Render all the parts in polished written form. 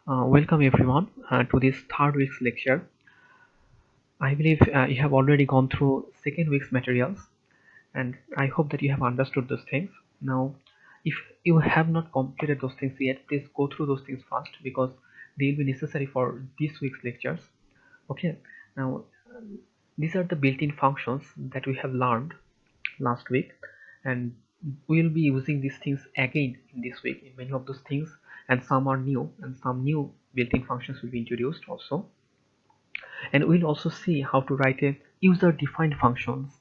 Welcome everyone to this third week's lecture. I believe you have already gone through second week's materials, and I hope that you have understood those things. Now, if you have not completed those things yet, please go through those things first because they will be necessary for this week's lectures. Okay, now these are the built-in functions that we have learned last week, and we will be using these things again in this week in many of those things, and some are new and some new built-in functions will be introduced also. And we'll also see how to write a user defined functions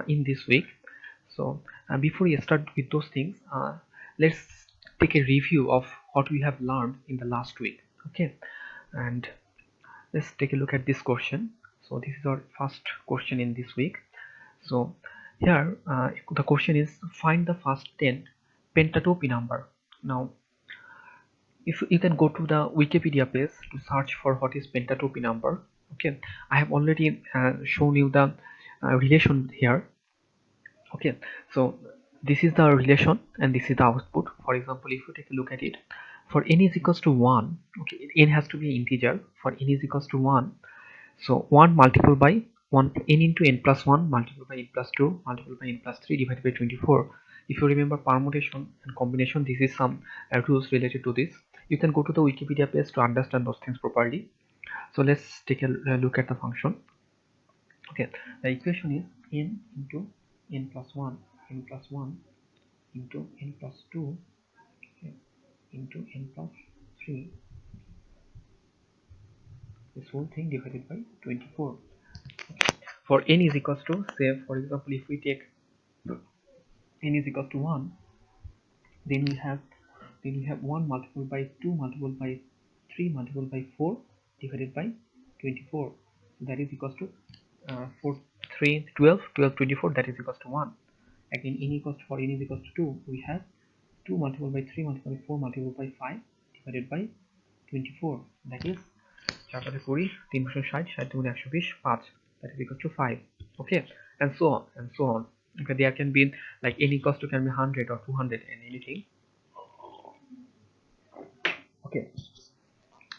in this week. So before we start with those things, let's take a review of what we have learned in the last week. Okay, and let's take a look at this question. So this is our first question in this week. So here the question is, find the first 10 pentatopy number. Now if you can go to the Wikipedia page to search for what is pentatopy number. Okay, I have already shown you the relation here. Okay, so this is the relation and this is the output. For example, if you take a look at it, for n is equals to 1, okay, n has to be an integer. For n is equals to 1, so 1 multiplied by 1, n into n plus 1 multiplied by n plus 2 multiplied by n plus 3 divided by 24. If you remember permutation and combination, this is some rules related to this. You can go to the Wikipedia page to understand those things properly. So let's take a look at the function. Okay, the equation is n into n plus 1 into n plus 2, okay, into n plus 3, this whole thing divided by 24. For n is equals to, say for example, if we take n is equals to 1, then we have 1 multiplied by 2 multiplied by 3 multiplied by 4 divided by 24. So that is equals to 4 3 12 12 24, that is equals to 1. Again, n equals to, for n is equals to 2, we have 2 multiplied by 3 multiplied by 4 multiplied by 5 divided by 24, that is 4 3 360 60 120 5, that is equals to 5. Okay, and so on and so on. Okay, there can be like n equals to can be 100 or 200 and anything. Okay,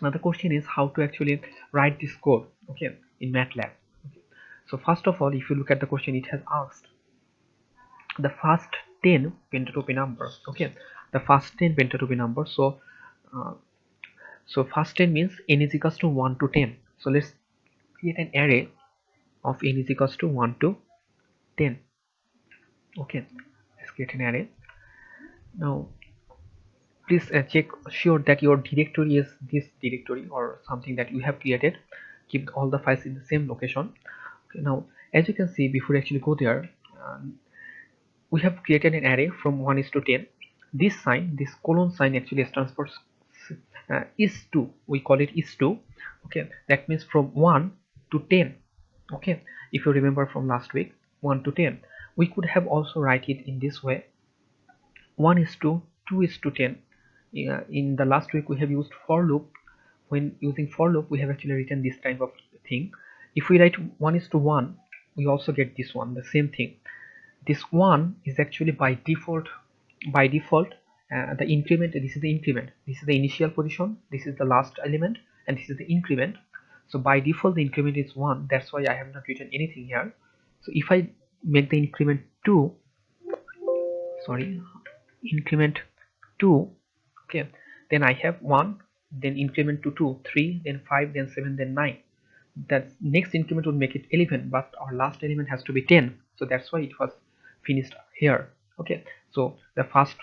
now the question is how to actually write this code, okay, in MATLAB. Okay, so first of all, if you look at the question, it has asked the first 10 pentatopy number. Okay, the first 10 pentatopy number. So first 10 means n is equals to 1 to 10. So let's create an array of n is equals to 1 to 10. Okay, let's create an array. Now please check sure that your directory is this directory or something that you have created. Keep all the files in the same location. Okay, now as you can see, before you actually go there, we have created an array from 1 is to 10. This sign, this colon sign, actually stands for is to, we call it is to. Okay, that means from 1 to 10. Okay, if you remember from last week, 1 to 10, we could have also write it in this way: 1 is to 2 is to 10. In the last week we have used for loop. When using for loop, we have actually written this type of thing. If we write 1 is to 1, we also get this one, the same thing. This 1 is actually by default the increment. This is the increment, this is the initial position, this is the last element, and this is the increment. So by default the increment is 1, that's why I have not written anything here. So if I make the increment 2, sorry, increment 2, okay, then I have 1, then increment to 2 3, then 5, then 7, then 9. That next increment would make it 11, but our last element has to be 10, so that's why it was finished here. Okay, so the first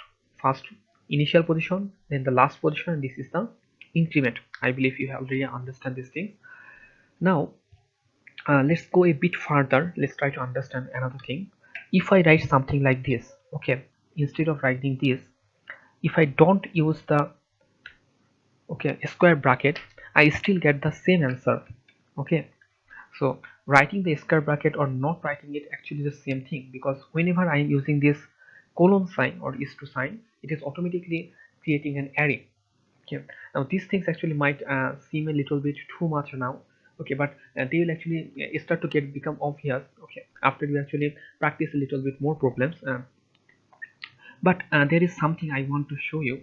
initial position, then the last position, and this is the increment. I believe you have already understand these things. Now let's go a bit further. Let's try to understand another thing. If I write something like this, okay, instead of writing this, if I don't use the square bracket, I still get the same answer. Okay, so writing the square bracket or not writing it actually the same thing, because whenever I am using this colon sign or is to sign, it is automatically creating an array. Okay, now these things actually might seem a little bit too much now. Okay, but they will actually start to become obvious, okay, after you actually practice a little bit more problems. But there is something I want to show you.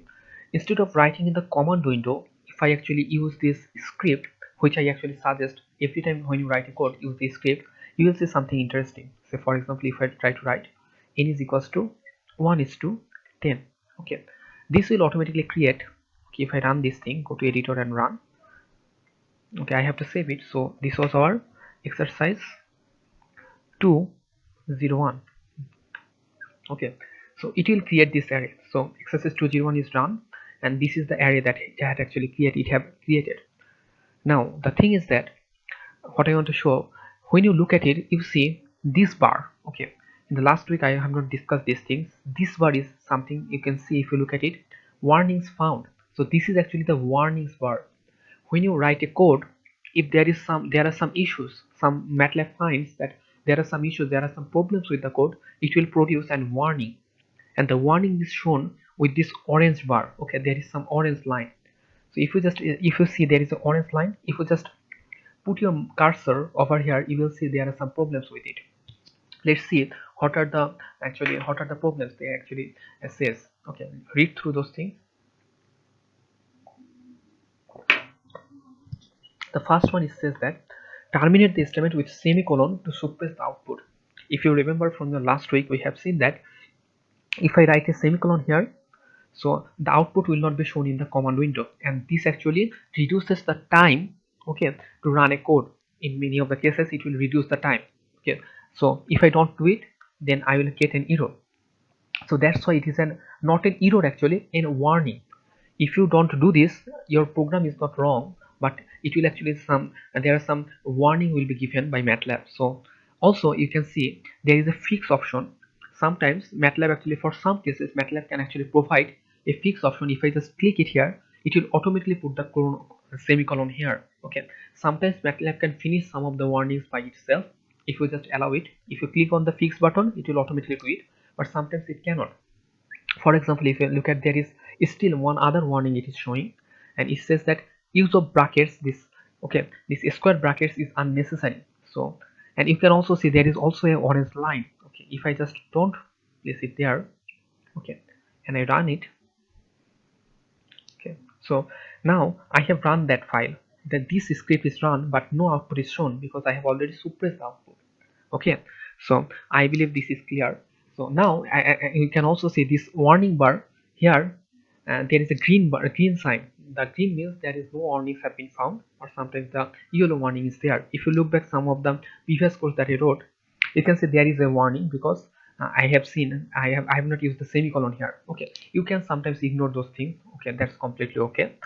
Instead of writing in the command window, if if I actually use this script, which I actually suggest every time when you write a code, use this script, you will see something interesting. So for example, if I try to write n is equals to 1 is to 10, okay, this will automatically create, okay, if I run this thing, go to editor and run, okay, I have to save it. So this was our exercise 201. Okay, so it will create this array. So exercise 201 is done, and this is the array that it had actually created. Now the thing is that what I want to show, when you look at it, you see this bar. Okay, in the last week I have not discussed these things. This bar is something you can see if you look at it, warnings found. So this is actually the warnings bar. When you write a code, if there are some issues, some MATLAB finds that there are some issues, there are some problems with the code, it will produce an warning, and the warning is shown with this orange bar. Okay, there is some orange line. So if you see there is an orange line, if you just put your cursor over here, you will see there are some problems with it. Let's see what are the problems they actually says. Okay, read through those things. The first one, it says that terminate the statement with semicolon to suppress the output. If you remember from the last week, we have seen that if I write a semicolon here, so the output will not be shown in the command window, and this actually reduces the time, okay, to run a code. In many of the cases it will reduce the time. Okay, so if I don't do it, then I will get an error. So that's why it is not an error, actually a warning. If you don't do this, your program is not wrong, but it will actually there are some warning will be given by MATLAB. So also you can see there is a fix option. Sometimes MATLAB actually, for some cases, MATLAB can actually provide a fix option. If I just click it here, it will automatically put the semicolon here. Okay, sometimes MATLAB can finish some of the warnings by itself if you just allow it. If you click on the fix button, it will automatically do it, but sometimes it cannot. For example, if you look at, there is still one other warning it is showing, and it says that use of brackets, this square brackets is unnecessary. So, and you can also see there is also a orange line. Okay, if I just don't place it there, okay, and I run it, okay, so now I have run that file, that this script is run, but no output is shown because I have already suppressed the output. Okay, so I believe this is clear. So now you can also see this warning bar here, and there is a green bar, a green sign. The green means there is no warnings have been found, or sometimes the yellow warning is there. If you look back some of the previous codes that I wrote, you can see there is a warning because I have not used the semicolon here. Okay, you can sometimes ignore those things. Okay, that's completely okay.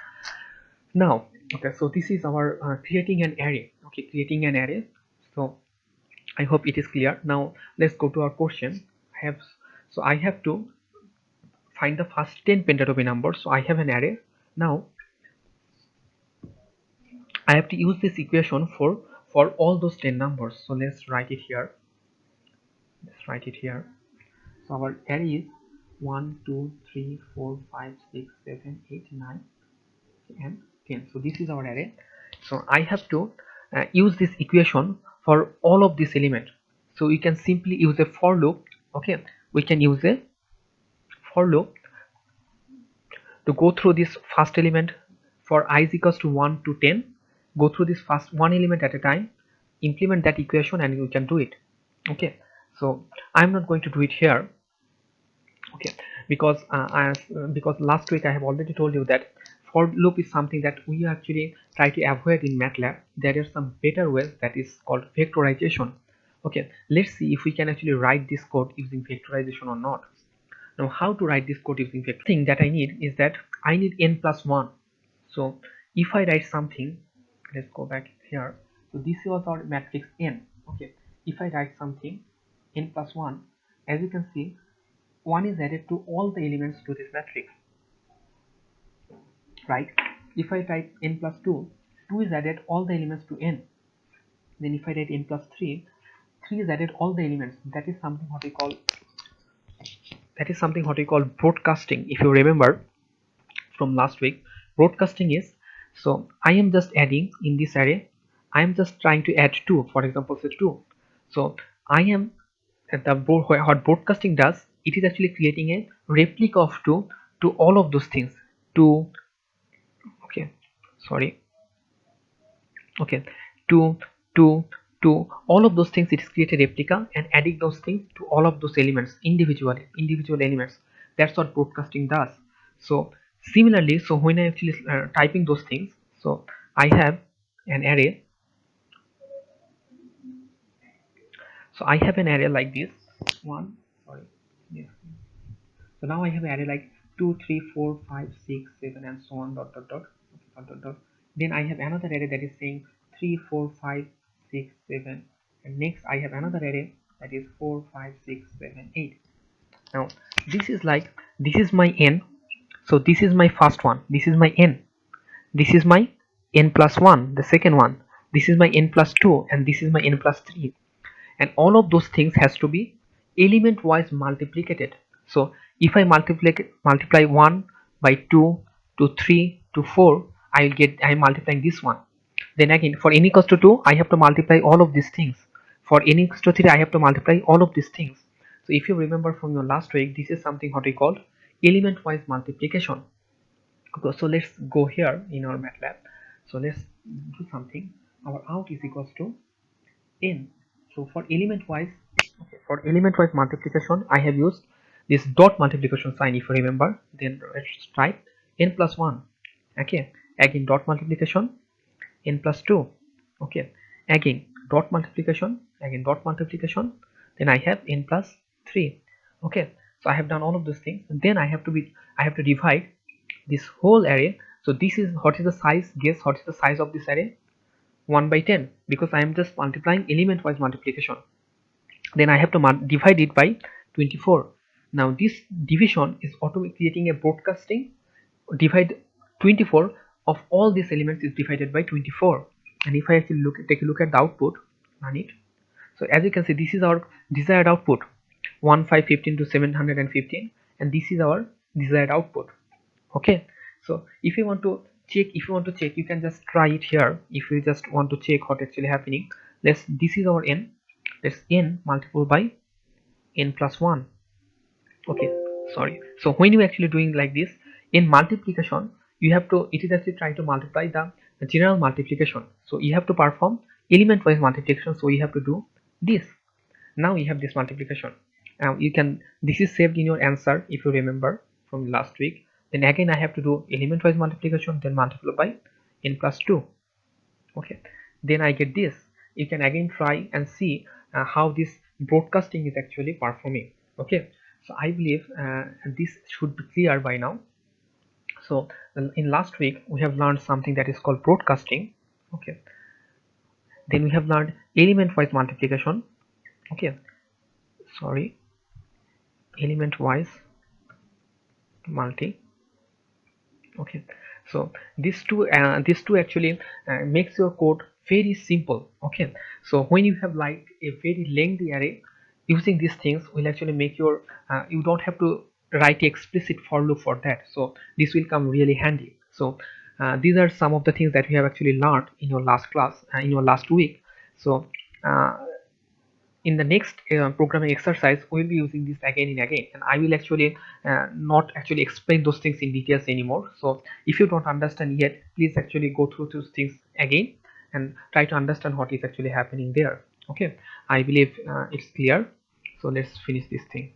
Now, okay, so this is our creating an array. Okay, creating an array. So I hope it is clear. Now let's go to our question. I have to find the first 10 pentatope numbers. So I have an array. Now I have to use this equation for all those 10 numbers. So let's write it here. So our array is 1 2 3 4 5 6 7 8 9 and 10. So this is our array. So I have to use this equation for all of these elements. So we can simply use a for loop. Okay, we can use a for loop to go through this first element for I is equals to 1 to 10. Go through this first one element at a time, implement that equation, and you can do it. Okay, so I'm not going to do it here. Okay, because because last week I have already told you that for loop is something that we actually try to avoid in MATLAB. There are some better ways, that is called vectorization. Okay, let's see if we can actually write this code using vectorization or not. Now, how to write this code using vector? Thing that I need is that I need n plus 1. So if I write something, let's go back here. So this was our matrix n. Okay, if I write something n plus 1, as you can see, 1 is added to all the elements to this matrix, right? If I type n plus 2, 2 is added all the elements to n. Then if I write n plus 3, 3 is added all the elements. That is something what we call broadcasting. If you remember from last week, broadcasting is, so I am just adding in this array, I am just trying to add 2, for example, say 2. So I am what broadcasting does, it is actually creating a replica of 2 to all of those things, to, okay, sorry, okay, to to all of those things, it is create a replica and adding those things to all of those elements individually, individual elements. That's what broadcasting does. So similarly, so when I actually typing those things, so I have an array. So I have an array like this one, sorry, yeah. So now I have an array like 2, 3, 4, 5, 6, 7, and so on, dot dot dot, dot dot dot. Then I have another array that is saying 3, 4, 5, 6, 7, and next I have another array that is 4, 5, 6, 7, 8. Now this is like, this is my n. So this is my first one. This is my n. This is my n plus 1, the second one. This is my n plus 2, and this is my n plus 3. And all of those things has to be element wise multiplicated. So if I multiply 1 by 2 to 3 to 4, I will get, I am multiplying this one. Then again, for n equals to 2, I have to multiply all of these things. For n equals to 3, I have to multiply all of these things. So if you remember from your last week, this is something what we call element wise multiplication. Okay, so let's go here in our MATLAB. So let's do something. Our out is equals to n. So for element wise, okay, for element wise multiplication, I have used this dot multiplication sign, if you remember. Then let's type n plus 1. Okay, again dot multiplication, n plus 2. Okay, again dot multiplication, again dot multiplication, then I have n plus 3. Okay, so I have done all of those things, and then I have to divide this whole array. So this is, what is the size, guess what is the size of this array? 1 by 10, because I am just multiplying element wise multiplication. Then I have to divide it by 24. Now this division is automatically creating a broadcasting. Divide 24 of all these elements is divided by 24. And if I actually take a look at the output, run it. So as you can see, this is our desired output, 1, 5, 15 to 715, and this is our desired output. Okay, so if you want to check, you can just try it here. If you just want to check what actually happening, this is our n. Let's n multiple by n plus 1. Okay, sorry. So when you actually doing like this in multiplication, you have to, it is actually trying to multiply the general multiplication. So you have to perform element wise multiplication. So you have to do this. Now you have this multiplication. Now you can, this is saved in your answer if you remember from last week. Then again I have to do element wise multiplication, then multiply by n plus 2. Okay, then I get this. You can again try and see how this broadcasting is actually performing. Okay, so I believe this should be clear by now. So in last week we have learned something that is called broadcasting. Okay, then we have learned element wise multiplication. Okay, sorry, element wise multi. Okay, so these two actually makes your code very simple. Okay, so when you have like a very lengthy array, using these things will actually make your you don't have to write explicit for loop for that. So this will come really handy. So these are some of the things that we have actually learned in your last class, in your last week. So in the next programming exercise, we'll be using this again and again, and I will actually not actually explain those things in details anymore. So if you don't understand yet, please actually go through those things again and try to understand what is actually happening there. Okay, I believe it's clear. So let's finish this thing.